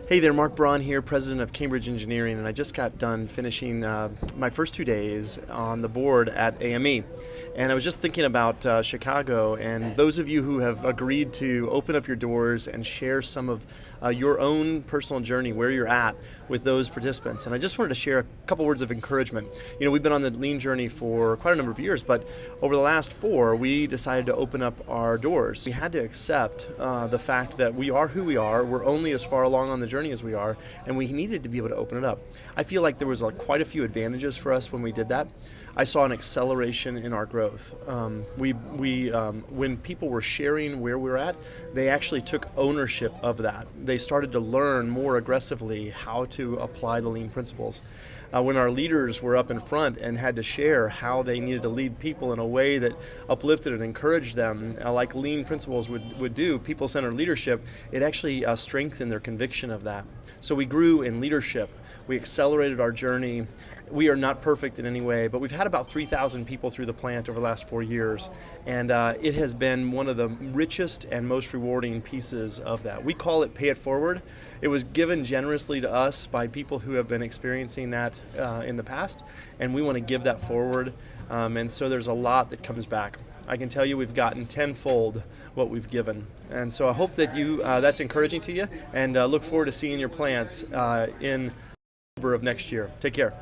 Hey there, Mark Braun here, president of Cambridge Engineering, and I just got done finishing my first 2 days on the board at AME. And I was just thinking about Chicago and those of you who have agreed to open up your doors and share some of your own personal journey, where you're at with those participants. And I just wanted to share a couple words of encouragement. You know, we've been on the lean journey for quite a number of years, but over the last 4, we decided to open up our doors. We had to accept the fact that we are who we are, we're only as far along on the journey as we are, and we needed to be able to open it up. I feel like there was quite a few advantages for us when we did that. I saw an acceleration in our growth. When people were sharing where we're at, they actually took ownership of that. They started to learn more aggressively how to apply the lean principles. When our leaders were up in front and had to share how they needed to lead people in a way that uplifted and encouraged them, like lean principles would do, people-centered leadership, it actually strengthened their conviction of that. So we grew in leadership. We accelerated our journey. We are not perfect in any way, but we've had about 3,000 people through the plant over the last 4 years, and it has been one of the richest and most rewarding pieces of that. We call it Pay It Forward. It was given generously to us by people who have been experiencing that in the past, and we want to give that forward, and so there's a lot that comes back. I can tell you we've gotten tenfold what we've given, and so I hope that that's encouraging to you, and look forward to seeing your plants in October of next year. Take care.